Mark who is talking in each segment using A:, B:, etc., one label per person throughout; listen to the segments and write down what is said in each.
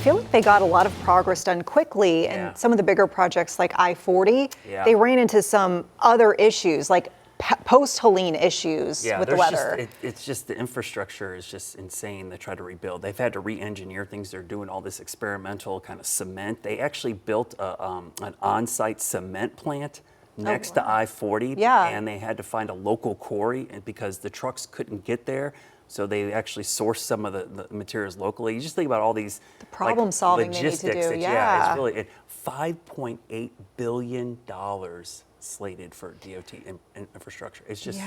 A: feel like they got a lot of progress done quickly, and some of the bigger projects like I-40, they ran into some other issues like post-Helene issues with the weather.
B: It's just the infrastructure is just insane to try to rebuild. They've had to re-engineer things. They're doing all this experimental kind of cement. They actually built an on-site cement plant next to I-40, and they had to find a local quarry because the trucks couldn't get there. So they actually sourced some of the materials locally. You just think about all these
A: problem solving they need to do.
B: It's really $5.8 billion slated for DOT infrastructure. It's just,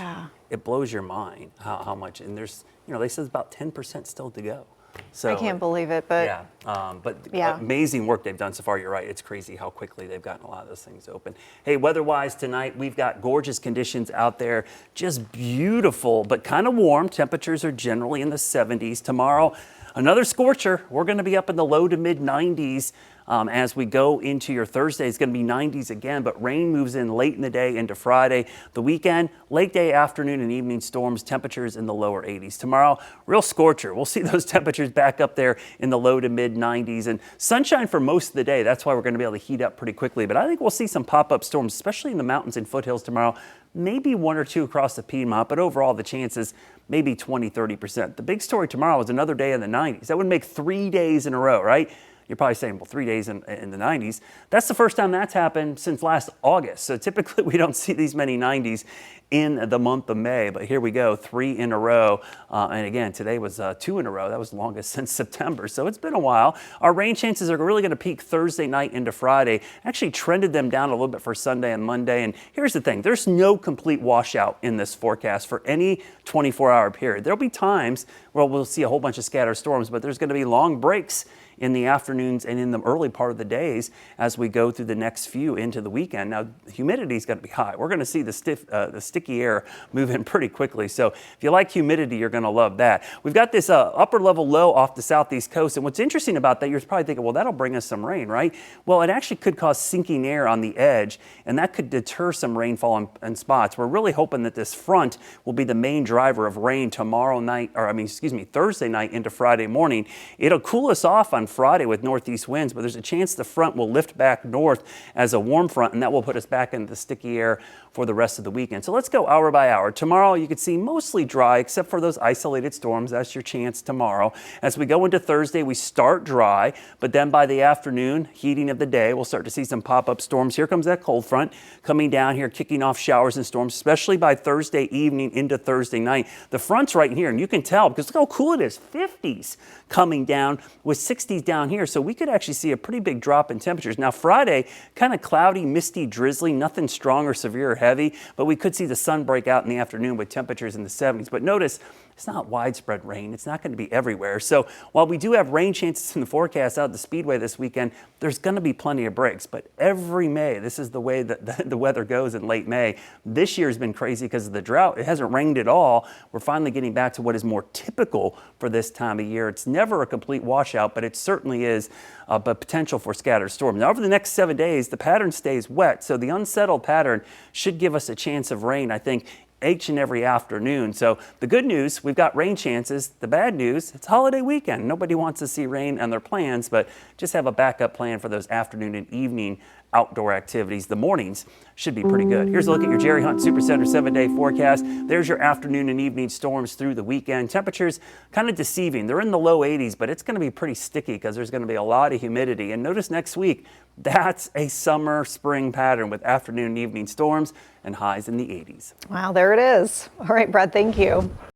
B: it blows your mind how much, and there's, they said about 10% still to go. So
A: I can't believe it, but
B: amazing work they've done so far. You're right. It's crazy how quickly they've gotten a lot of those things open. Hey, weather-wise tonight, we've got gorgeous conditions out there. Just beautiful, but kind of warm. Temperatures are generally in the 70s. Tomorrow, another scorcher. We're going to be up in the low to mid 90s. As we go into your Thursday, it's going to be 90s again, but rain moves in late in the day into Friday. The weekend, late day, afternoon, and evening storms, temperatures in the lower 80s. Tomorrow, real scorcher. We'll see those temperatures back up there in the low to mid 90s, and sunshine for most of the day. That's why we're going to be able to heat up pretty quickly. But I think we'll see some pop-up storms, especially in the mountains and foothills tomorrow. Maybe one or two across the Piedmont, but overall the chances maybe 20–30%. The big story tomorrow is another day in the 90s. That would make 3 days in a row, right? You're probably saying, well, 3 days in the 90s. That's the first time that's happened since last August. So typically we don't see these many 90s in the month of May, but here we go, 3 in a row. And again, today was 2 in a row. That was the longest since September. So it's been a while. Our rain chances are really going to peak Thursday night into Friday. Actually trended them down a little bit for Sunday and Monday. And here's the thing, there's no complete washout in this forecast for any 24-hour period. There'll be times where we'll see a whole bunch of scattered storms, but there's going to be long breaks in the afternoons and in the early part of the days as we go through the next few into the weekend. Now, humidity is going to be high. We're going to see the sticky air move in pretty quickly. So if you like humidity, you're going to love that. We've got this upper level low off the southeast coast. And what's interesting about that, you're probably thinking, well, that'll bring us some rain, right? Well, it actually could cause sinking air on the edge, and that could deter some rainfall in spots. We're really hoping that this front will be the main driver of rain Thursday night into Friday morning. It'll cool us off on Friday with northeast winds, but there's a chance the front will lift back north as a warm front, and that will put us back into the sticky air for the rest of the weekend. So let's go hour by hour. Tomorrow you could see mostly dry except for those isolated storms. That's your chance tomorrow. As we go into Thursday, we start dry, but then by the afternoon, heating of the day, we'll start to see some pop-up storms. Here comes that cold front coming down here, kicking off showers and storms, especially by Thursday evening into Thursday night. The front's right here, and you can tell because look how cool it is. 50s coming down with 60s down here. So we could actually see a pretty big drop in temperatures. Now Friday, kind of cloudy, misty, drizzly, nothing strong or severe or heavy, but we could see the sun break out in the afternoon with temperatures in the 70s. But notice, it's not widespread rain. It's not going to be everywhere. So while we do have rain chances in the forecast out at the Speedway this weekend, there's going to be plenty of breaks. But every May, this is the way that the weather goes in late May. This year has been crazy because of the drought. It hasn't rained at all. We're finally getting back to what is more typical for this time of year. It's never a complete washout, but it certainly is a potential for scattered storms. Now, over the next 7 days, the pattern stays wet. So the unsettled pattern should give us a chance of rain, I think, each and every afternoon. So the good news, we've got rain chances. The bad news, it's holiday weekend. Nobody wants to see rain on their plans, but just have a backup plan for those afternoon and evening outdoor activities. The mornings should be pretty good. Here's a look at your Jerry Hunt Supercenter 7-day forecast. There's your afternoon and evening storms through the weekend. Temperatures kind of deceiving. They're in the low 80s, but it's going to be pretty sticky because there's going to be a lot of humidity. And notice next week, that's a summer spring pattern with afternoon and evening storms and highs in the 80s.
A: Wow, there it is. All right, Brad, thank you.